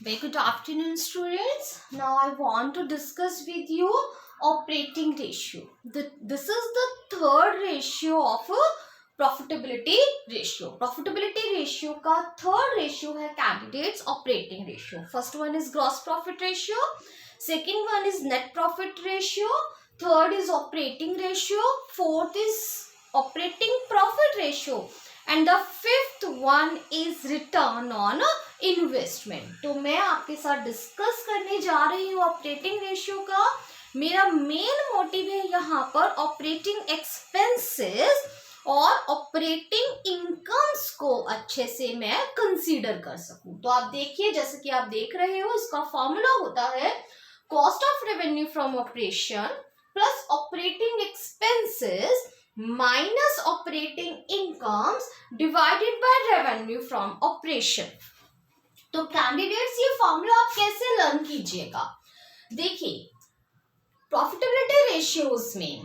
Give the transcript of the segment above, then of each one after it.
Very good afternoon, students. Now I want to discuss with you operating ratio. This is the third ratio of a profitability ratio. Profitability ratio का third ratio है candidates operating ratio. First one is gross profit ratio. Second one is net profit ratio. Third is operating ratio. Fourth is operating profit ratio. And the fifth one is return on investment. तो मैं आपके साथ discuss करने जा रही हूँ operating ratio का. मेरा मेन मोटिव है यहाँ पर ऑपरेटिंग एक्सपेंसेस और ऑपरेटिंग इनकम्स को अच्छे से मैं कंसीडर कर सकूं. तो आप देखिए, जैसे कि आप देख रहे हो, इसका फॉर्मूला होता है cost of revenue from operation plus operating expenses minus operating incomes divided by revenue from operation. तो कैंडिडेट्स, ये फॉर्मूला आप कैसे लर्न कीजिएगा? देखिए, प्रॉफिटेबिलिटी रेशियोज में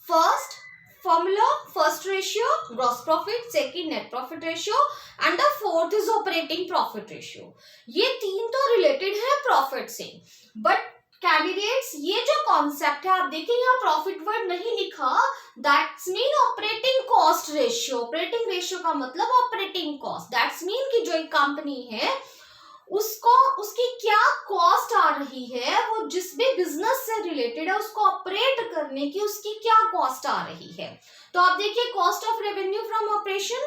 first formula, first ratio gross profit, second net profit ratio and the fourth is operating profit ratio. ये तीन तो रिलेटेड है प्रॉफिट से, बट कैंडिडेट्स ये जो कॉन्सेप्ट है, आप देखिए यहाँ प्रॉफिट वर्ड नहीं लिखा, that's mean operating cost ratio. Operating ratio का मतलब ऑपरेटिंग कॉस्ट. दैट्स मीन कि जो एक कंपनी है उसको उसकी क्या कॉस्ट आ रही है, वो जिस भी बिजनेस से रिलेटेड है उसको ऑपरेट करने की उसकी क्या कॉस्ट आ रही है. तो आप देखिए cost of revenue from operation,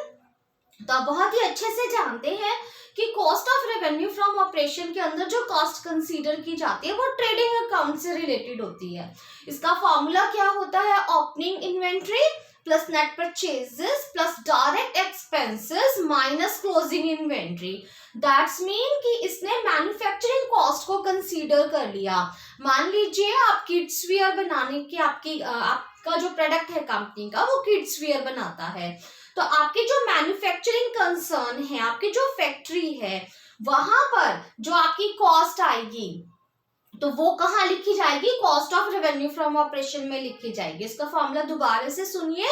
तो आप बहुत ही अच्छे से जानते हैं कि cost of revenue from operation के अंदर जो कॉस्ट कंसीडर की जाती है वो ट्रेडिंग अकाउंट से रिलेटेड होती है. इसका फॉर्मूला क्या होता है? Opening inventory plus net purchases plus direct expenses minus closing inventory. That's mean कि इसने मैन्युफैक्चरिंग कॉस्ट को कंसीडर कर लिया. मान लीजिए आप किड्स वियर बनाने की आपका जो प्रोडक्ट है कंपनी का, वो किड्स वियर बनाता है, तो आपकी जो मैन्युफैक्चरिंग कंसर्न है, आपकी जो फैक्ट्री है, वहां पर जो आपकी कॉस्ट आएगी तो वो कहाँ लिखी जाएगी? Cost of revenue from operation में लिखी जाएगी. इसका फॉर्मूला दोबारा से सुनिए,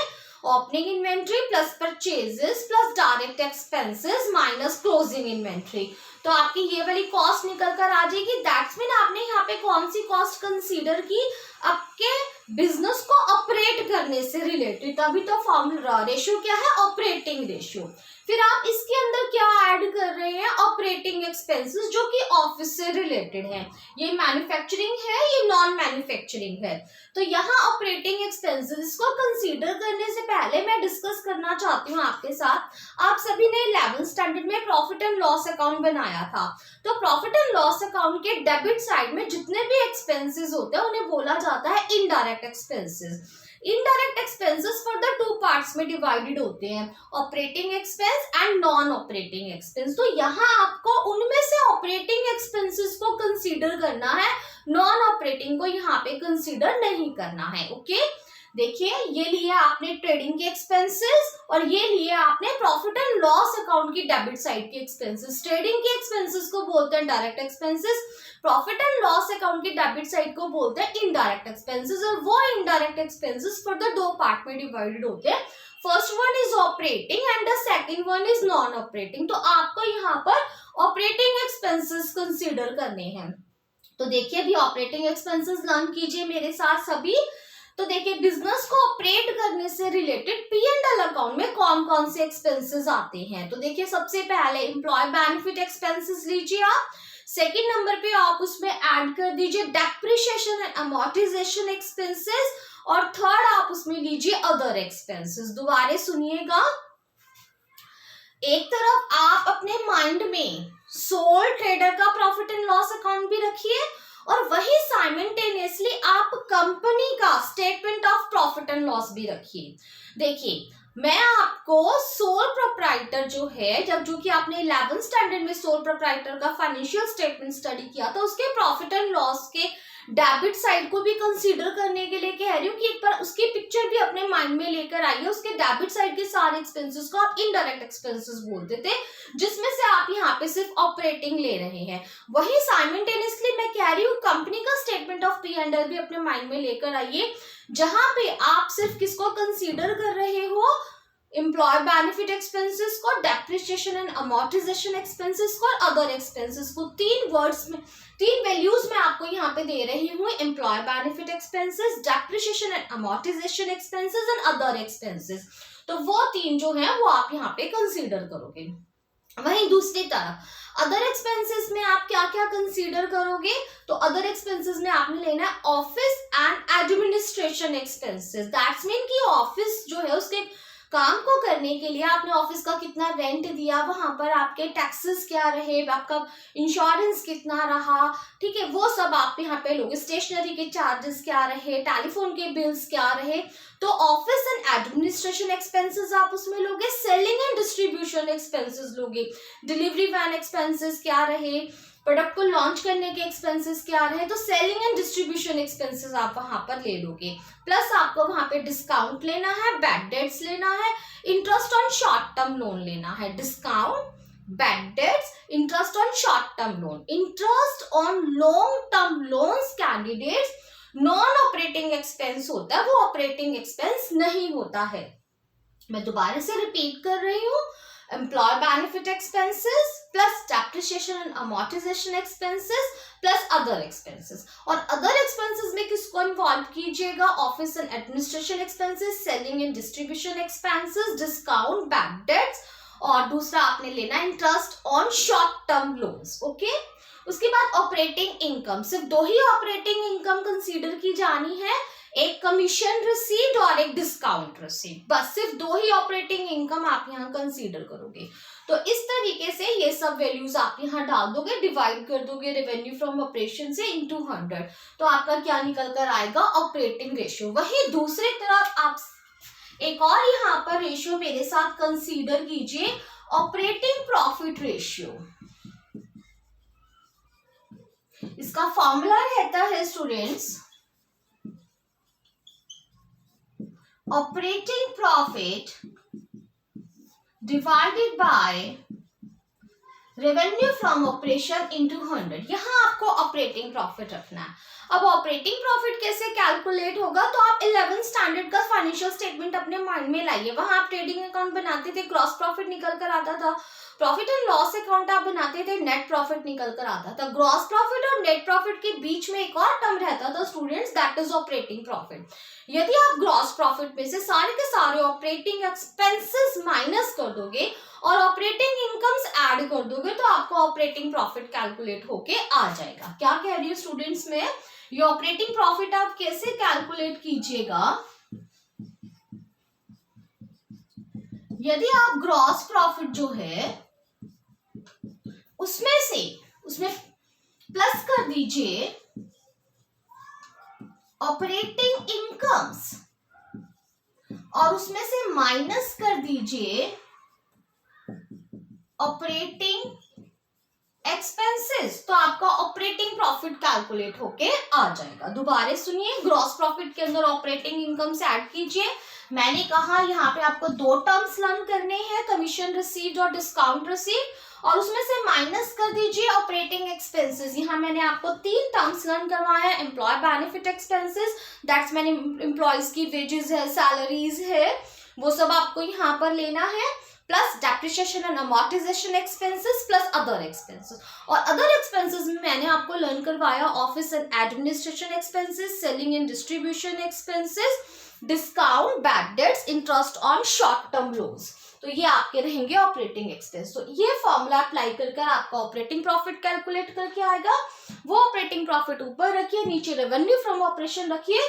opening inventory plus purchases plus direct expenses minus closing inventory. तो आपकी ये वाली कॉस्ट निकल कर आ जाएगी. दैट्स मीन आपने यहाँ पे कौन सी कॉस्ट कंसीडर की? आपके बिजनेस को ऑपरेट करने से रिलेटेड. तभी तो फॉर्मूला रेशियो क्या है? Operating ratio. फिर आप इसके अंदर क्या ऐड कर रहे हैं? ऑपरेटिंग एक्सपेंसेस, जो कि ऑफिस से रिलेटेड है. ये मैन्युफैक्चरिंग है, ये नॉन मैन्युफैक्चरिंग है. तो यहाँ ऑपरेटिंग एक्सपेंसेस को कंसीडर करने से पहले मैं डिस्कस करना चाहती हूँ आपके साथ. आप सभी ने 11th स्टैंडर्ड में प्रॉफिट एंड लॉस अकाउंट बनाया था. तो प्रॉफिट एंड लॉस अकाउंट के डेबिट साइड में जितने भी एक्सपेंसेस होते हैं उन्हें बोला जाता है indirect expenses. Indirect expenses for the two parts में डिवाइडेड होते हैं, operating expense and non operating expense. तो यहाँ आपको उनमें से ऑपरेटिंग एक्सपेंसेस को कंसीडर करना है, नॉन ऑपरेटिंग को यहाँ पे कंसीडर नहीं करना है. ओके, देखिए ये लिए आपने ट्रेडिंग के एक्सपेंसेस और ये लिए आपने प्रॉफिट एंड लॉस अकाउंट की डेबिट साइड के एक्सपेंसेस. ट्रेडिंग के एक्सपेंसेस को बोलते हैं direct expenses, profit and loss account की डेबिट साइड को बोलते हैं इनडायरेक्ट एक्सपेंसेस. और वो इनडायरेक्ट एक्सपेंसेस फॉर द दो पार्ट में डिवाइडेड होते हैं. First one is operating and the second one is non operating. तो आपको यहाँ पर ऑपरेटिंग एक्सपेंसेस कंसीडर करने हैं. तो देखिए अभी ऑपरेटिंग एक्सपेंसेस लर्न कीजिए मेरे साथ सभी. तो देखिए बिजनेस को ऑपरेट करने से रिलेटेड P&L अकाउंट में कौन कौन से एक्सपेंसेस आते हैं. तो देखिए सबसे पहले एम्प्लॉय बेनिफिट एक्सपेंसेस लीजिए आप. सेकंड नंबर पे आप उसमें ऐड कर दीजिए डेप्रिसिएशन एंड अमोर्टाइजेशन एक्सपेंसेस. और थर्ड आप उसमें लीजिए अदर एक्सपेंसेस. दोबारा सुनिएगा, एक तरफ आप अपने माइंड में सोल ट्रेडर का प्रॉफिट एंड लॉस अकाउंट भी रखिए और वही साइमल्टेनियसली आप कंपनी का statement of profit and loss भी रखिए. देखिए मैं आपको सोल प्रोप्राइटर जो है, जब जो कि आपने 11th स्टैंडर्ड में सोल प्रोप्राइटर का फाइनेंशियल स्टेटमेंट स्टडी किया था, उसके प्रॉफिट एंड लॉस के डेबिट साइड को भी कंसीडर करने के लिए कह रही हूँ कि एक बार उसकी पिक्चर भी अपने माइंड में लेकर आइए. उसके डेबिट साइड के सारे एक्सपेंसेस को आप इनडायरेक्ट एक्सपेंसेस बोलते थे, जिसमें से आप यहाँ पे सिर्फ ऑपरेटिंग ले रहे हैं. वही साइमल्टेनियसली मैं कह रही हूँ कंपनी का स्टेटमेंट ऑफ P&L भी अपने माइंड में लेकर आइए, जहां पे आप सिर्फ किसको कंसीडर कर रहे हो? एम्प्लॉय बेनिफिट एक्सपेंसेस को, डेप्रिसिएशन एंड अमोर्टाइजेशन एक्सपेंसेस को और अदर एक्सपेंसेस को। तीन वर्ड्स में, तीन वैल्यूज मैं आपको यहाँ पे दे रही हूँ, employ benefit expenses, depreciation and amortisation expenses and other expenses. तो वो तीन जो है वो आप यहाँ पे कंसीडर करोगे। वहीं दूसरी तरफ अदर एक्सपेंसेस में आप क्या क्या कंसीडर करोगे, तो अदर एक्सपेंसेस में आपने लेना है office and administration expenses. That's mean कि ऑफिस जो है उसके काम को करने के लिए आपने ऑफिस का कितना रेंट दिया, वहां पर आपके टैक्सेस क्या रहे, आपका इंश्योरेंस कितना रहा, ठीक है, वो सब आप यहाँ पे लोगे। स्टेशनरी के चार्जेस क्या रहे, टेलीफोन के बिल्स क्या रहे, तो ऑफिस एंड एडमिनिस्ट्रेशन एक्सपेंसेस आप उसमें लोगे। सेलिंग एंड डिस्ट्रीब्यूशन एक्सपेंसेस लोगे। डिलीवरी वैन एक्सपेंसेस क्या रहे, प्रोडक्ट को लॉन्च करने के एक्सपेंसेस क्या रहे, तो सेलिंग एंड डिस्ट्रीब्यूशन एक्सपेंसेस आप वहां पर ले लोगे। प्लस आपको वहां पे डिस्काउंट लेना है, बैड डेट्स लेना है, interest on short term loan लेना है। Discount, bad dates, interest on short term loan. Interest on long term loans candidates non operating expense होता है, वो ऑपरेटिंग एक्सपेंस नहीं होता है। मैं दोबारा से रिपीट कर रही हूँ, employ benefit expenses plus depreciation and amortisation expenses plus other expenses. और अदर एक्सपेंसेस में किसको इन्वॉल्व कीजिएगा, office and administration expenses, selling and distribution expenses, discount, bad debts, और दूसरा आपने लेना interest on short term loans. Okay, उसके बाद ऑपरेटिंग इनकम, सिर्फ दो ही ऑपरेटिंग इनकम कंसीडर की जानी है, एक कमीशन रिसीव्ड और एक डिस्काउंट रिसीव्ड। बस सिर्फ दो ही ऑपरेटिंग इनकम आप यहाँ कंसीडर करोगे। तो इस तरीके से ये सब वैल्यूज आप यहाँ डाल दोगे, डिवाइड कर दोगे रेवेन्यू फ्रॉम ऑपरेशन से इनटू 100, तो आपका क्या निकल कर आएगा, ऑपरेटिंग रेशियो। वही दूसरी तरफ आप एक और यहाँ पर रेशियो मेरे साथ कंसीडर कीजिए, ऑपरेटिंग प्रॉफिट रेशियो। इसका फॉर्मूला रहता है students, operating profit divided by revenue from operation into 100। यहां आपको ऑपरेटिंग प्रॉफिट रखना है। अब ऑपरेटिंग प्रॉफिट कैसे कैलकुलेट होगा, तो आप 11th स्टैंडर्ड का फाइनेंशियल स्टेटमेंट अपने माइंड में लाइए। वहां आप ट्रेडिंग अकाउंट बनाते थे, ग्रॉस प्रॉफिट निकल कर आता था। प्रॉफिट एंड लॉस अकाउंट आप बनाते थे, नेट प्रॉफिट निकल कर आता था। ग्रॉस प्रॉफिट और नेट प्रॉफिट के बीच में एक और टर्म रहता था students, that is operating profit. यदि आप ग्रॉस प्रॉफिट में से सारे के सारे ऑपरेटिंग एक्सपेंसेस माइनस कर दोगे और ऑपरेटिंग इनकम्स ऐड कर दोगे, तो आपको ऑपरेटिंग प्रॉफिट कैलकुलेट होके आ जाएगा। क्या कह रही हूँ स्टूडेंट्स में, ये ऑपरेटिंग प्रॉफिट आप कैसे कैलकुलेट कीजिएगा, यदि आप ग्रॉस प्रॉफिट जो है उसमें प्लस कर दीजिए ऑपरेटिंग इनकम्स और उसमें से माइनस कर दीजिए ऑपरेटिंग एक्सपेंसेस, तो आपका ऑपरेटिंग प्रॉफिट कैलकुलेट होके आ जाएगा। दोबारा सुनिए, ग्रॉस प्रॉफिट के अंदर ऑपरेटिंग इनकम से ऐड कीजिए। मैंने कहा यहाँ पे आपको दो टर्म्स लर्न करने हैं, कमीशन रिसीव्ड और डिस्काउंट रिसीव्ड, और उसमें से माइनस कर दीजिए ऑपरेटिंग एक्सपेंसेस। यहाँ मैंने आपको तीन टर्म्स लर्न करवाया है, एम्प्लॉय बेनिफिट एक्सपेंसेस, दैट्स मैंने एम्प्लॉयज की वेजेस है, सैलरीज है, वो सब आपको यहाँ पर लेना है, plus depreciation and amortisation expenses plus other expenses. और अदर एक्सपेंसेस में मैंने आपको लर्न करवाया office and administration expenses, selling and distribution expenses, discount, bad dates, interest on short term loans. तो ये आपके रहेंगे ऑपरेटिंग एक्सपेंस। तो ये फॉर्मूला अप्लाई कर आपका ऑपरेटिंग प्रॉफिट कैलकुलेट करके आएगा। वो ऑपरेटिंग प्रॉफिट ऊपर रखिए, नीचे रेवेन्यू फ्रॉम ऑपरेशन रखिए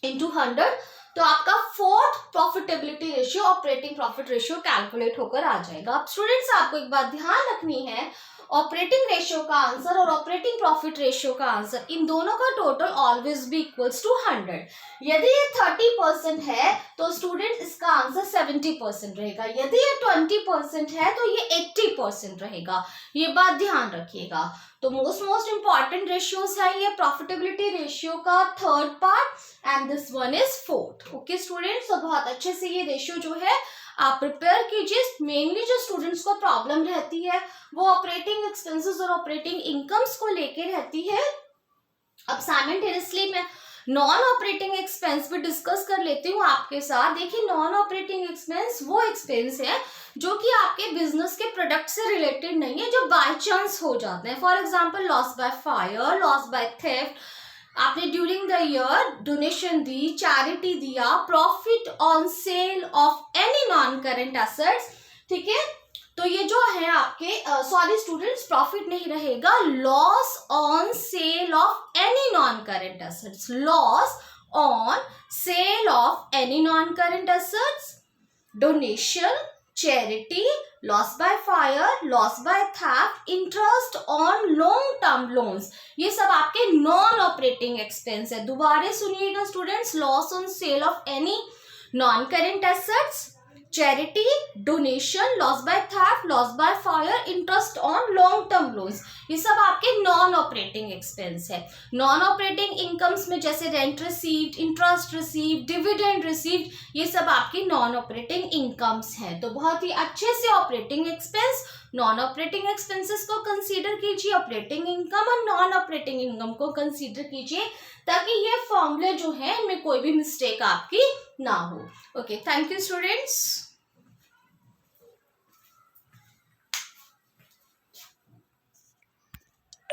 इनटू 100, तो आपका fourth profitability ratio, operating profit ratio calculate होकर आ जाएगा। अब स्टूडेंट्स आपको एक बात ध्यान रखनी है, ऑपरेटिंग रेशियो का आंसर और ऑपरेटिंग प्रॉफिट रेशियो का आंसर, इन दोनों का total always be equals to 100। यदि ये 30% है तो स्टूडेंट इसका आंसर 70% रहेगा, यदि ये 20% है तो ये 80% रहेगा। ये बात ध्यान रखिएगा। तो मोस्ट इंपॉर्टेंट रेशियोज है ये प्रॉफिटेबिलिटी रेशियो का third part and this one is fourth. Okay students, तो बहुत अच्छे से ये रेशियो जो है आप प्रिपेयर कीजिए। मेनली जो स्टूडेंट्स को प्रॉब्लम रहती है वो ऑपरेटिंग एक्सपेंसेस और ऑपरेटिंग इनकम्स को लेके रहती है। अब साइमल्टेनियसली मैं नॉन ऑपरेटिंग एक्सपेंस भी डिस्कस कर लेती हूँ आपके साथ। देखिए नॉन ऑपरेटिंग एक्सपेंस वो एक्सपेंस है जो कि आपके बिजनेस के प्रोडक्ट से रिलेटेड नहीं है, जो बाय चांस हो जाते हैं। For example loss by fire, loss by theft, आपने ड्यूरिंग द ईयर डोनेशन दी, चैरिटी दिया, profit on sale of any non current assets, ठीक है। तो ये जो है आपके सॉरी स्टूडेंट्स, प्रॉफिट नहीं रहेगा, loss on sale of any non current assets, loss on sale of any non current assets, donation, charity, loss by fire, loss by theft, interest on long term loans, ये सब आपके non operating expense है। दोबारा सुनिएगा students, loss on sale of any non current assets, charity, donation, loss by theft, loss by fire, interest on long term loans, ये सब आपके non operating expense है। नॉन ऑपरेटिंग इनकम्स में जैसे rent received, interest received, dividend received, ये सब आपकी non operating incomes हैं। तो बहुत ही अच्छे से operating expense, non operating expenses को कंसीडर कीजिए, ऑपरेटिंग इनकम और नॉन ऑपरेटिंग इनकम को कंसीडर कीजिए, ताकि ये फॉर्मूले जो है इनमें कोई भी मिस्टेक आपकी ना हो। Okay, thank you students.